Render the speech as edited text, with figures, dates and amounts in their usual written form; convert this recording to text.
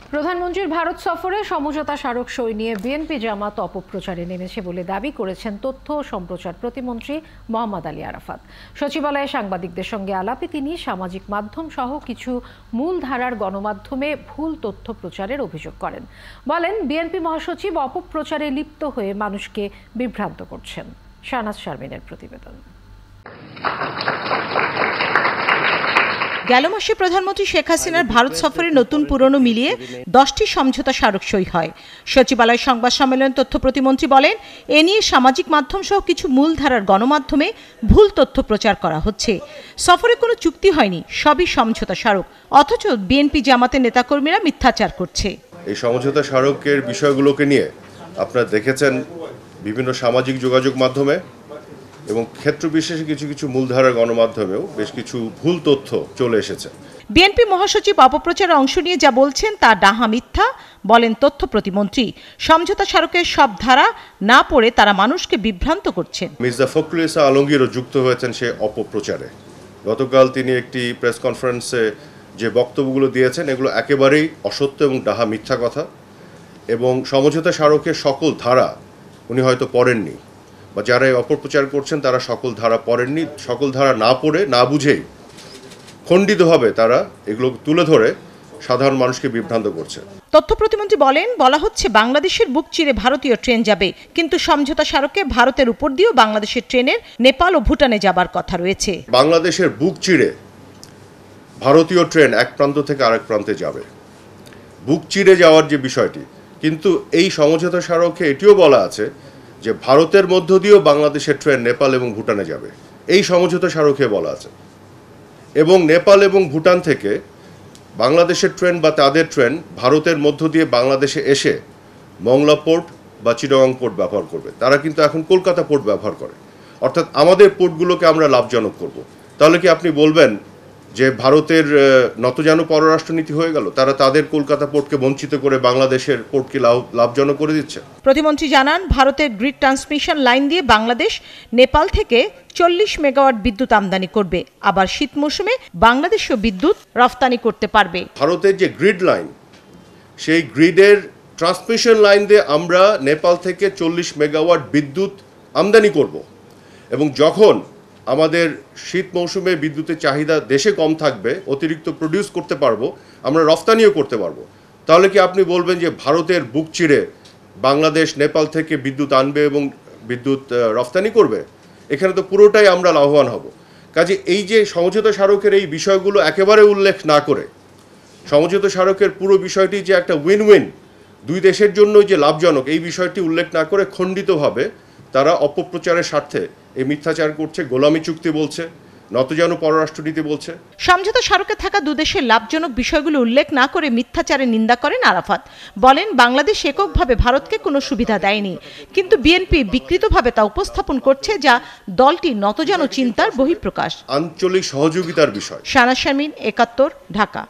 প্রধানমন্ত্রীর ভারত সফরে সমঝোতা স্মারক সই নিয়ে বিএনপি জামাত অপপ্রচারে নেমেছে বলে দাবি করেছেন তথ্য ও সম্প্রচার প্রতিমন্ত্রী মোহাম্মদ আলী আরাফাত। সচিবালয়ে সাংবাদিকদের সঙ্গে আলাপে তিনি সামাজিক মাধ্যম সহ কিছু মূলধারার গণমাধ্যমে ভুল তথ্য প্রচারের অভিযোগ করেন। বলেন, বিএনপি মহাসচিব অপপ্রচারে লিপ্ত হয়ে মানুষকে বিভ্রান্ত করছেন। শাহনাজ শারমিনের প্রতিবেদন। গেল মাসে প্রধানমন্ত্রী শেখ হাসিনার ভারত সফরে নতুন পুরনো মিলিয়ে 10টি সমঝোতা স্মারক সই হয়। সচিবালয় সংবাদ সম্মেলনে তথ্য প্রতিমন্ত্রী বলেন, এ নিয়ে সামাজিক মাধ্যম সহ কিছু মূলধারার গণমাধ্যমে ভুল তথ্য প্রচার করা হচ্ছে। সফরে কোনো চুক্তি হয়নি, সবই সমঝোতা স্মারক, অথচ বিএনপি জামাতের নেতাকর্মীরা মিথ্যাচার করছে। এই সমঝোতা স্মারকের বিষয়গুলোকে নিয়ে আপনারা দেখেছেন বিভিন্ন সামাজিক যোগাযোগ মাধ্যমে এবং ক্ষেত্র বিশেষে কিছু কিছু মূলধারার গণমাধ্যমেও বেশ কিছু ভুল তথ্য চলে এসেছে। বিএনপি মহাসচিব অপপ্রচারে অংশ নিয়ে যা বলছেন তা ডাহা মিথ্যা বলেন তথ্য প্রতিমন্ত্রী। সমঝোতা স্মারকের সব ধারা না পড়ে তারা মানুষকে বিভ্রান্ত করছেন। মির্জা ফখরুল ইসলাম আলমগীরও যুক্ত হয়েছেন সে অপপ্রচারে। গতকাল তিনি একটি প্রেস কনফারেন্সে যে বক্তব্যগুলো দিয়েছেন এগুলো একেবারেই অসত্য এবং ডাহা মিথ্যা কথা, এবং সমঝোতা স্মারকের সকল ধারা উনি হয়তো পড়েননি, বা যারা অপপ্রচার করছেন তারা সকল ধারা পড়েননি। সকল ধারা না পড়ে না বুঝেই খণ্ডিতভাবে তারা এগুলো তুলে ধরে সাধারণ মানুষকে বিভ্রান্ত করছে। তথ্য প্রতিমন্ত্রী বলেন, বলা হচ্ছে বাংলাদেশের বুক চিরে ভারতীয় ট্রেন যাবে, কিন্তু সমঝোতা স্মারকে ভারতের উপর দিয়েও বাংলাদেশের ট্রেনের নেপাল ও ভুটানে যাবার কথা রয়েছে। বাংলাদেশের বুক চিরে ভারতীয় ট্রেন এক প্রান্ত থেকে আরেক প্রান্তে যাবে, বুক চিরে যাওয়ার যে বিষয়টি, কিন্তু এই সমঝোতা স্মারকে এটিও বলা আছে যে ভারতের মধ্য দিয়েও বাংলাদেশের ট্রেন নেপাল এবং ভুটানে যাবে, এই সমঝোতা স্মারকে বলা আছে। এবং নেপাল এবং ভুটান থেকে বাংলাদেশের ট্রেন বা তাদের ট্রেন ভারতের মধ্য দিয়ে বাংলাদেশে এসে মংলা পোর্ট বা চিটাগং পোর্ট ব্যবহার করবে। তারা কিন্তু এখন কলকাতা পোর্ট ব্যবহার করে, অর্থাৎ আমাদের পোর্টগুলোকে আমরা লাভজনক করব। তাহলে কি আপনি বলবেন যে ভারতের নতজানু পররাষ্ট্রনীতি হয়ে গেল? তারা তাদের কলকাতা পোর্টকে বঞ্চিত করে বাংলাদেশের পোর্টকে লাভজনক করে দিচ্ছে। প্রতিমন্ত্রী জানান, ভারতের গ্রিড ট্রান্সমিশন লাইন দিয়ে বাংলাদেশ নেপাল থেকে 40 মেগাওয়াট বিদ্যুৎ আমদানি করবে, আবার শীত মৌসুমে বাংলাদেশও বিদ্যুৎ রফতানি করতে পারবে। ভারতের যে গ্রিড লাইন, সেই গ্রিডের ট্রান্সমিশন লাইন দিয়ে আমরা নেপাল থেকে 40 মেগাওয়াট বিদ্যুৎ আমদানি করব, এবং যখন আমাদের শীত মৌসুমে বিদ্যুতের চাহিদা দেশে কম থাকবে, অতিরিক্ত প্রডিউস করতে পারবো, আমরা রফতানিও করতে পারবো। তাহলে কি আপনি বলবেন যে ভারতের বুক চিরে বাংলাদেশ নেপাল থেকে বিদ্যুৎ আনবে এবং বিদ্যুৎ রফতানি করবে? এখানে তো পুরোটাই আমরা লাভবান হব। কাজে এই যে সমঝোতা স্মারকের এই বিষয়গুলো একেবারে উল্লেখ না করে, সমঝোতা স্মারকের পুরো বিষয়টি যে একটা উইন উইন, দুই দেশের জন্য যে লাভজনক, এই বিষয়টি উল্লেখ না করে খণ্ডিতভাবে তারা অপপ্রচারের স্বার্থে এই মিথ্যাচার করছে, গোলামি চুক্তি বলছে, নতজানু পররাষ্ট্রনীতি বলছে। সমঝোতা স্মারকে থাকা দুদেশের লাভজনক বিষয়গুলো উল্লেখ না করে মিথ্যাচারের নিন্দা করেন আরাফাত। বলেন, বাংলাদেশ এককভাবে ভারতকে কোনো সুবিধা দেয়নি, কিন্তু বিএনপি বিকৃতভাবে তা উপস্থাপন করছে, যা দলটি নতজানু চিন্তার বহিঃপ্রকাশ। আঞ্চলিক সহযোগিতার বিষয়। শাহনাজ শারমিন, ৭১, ঢাকা।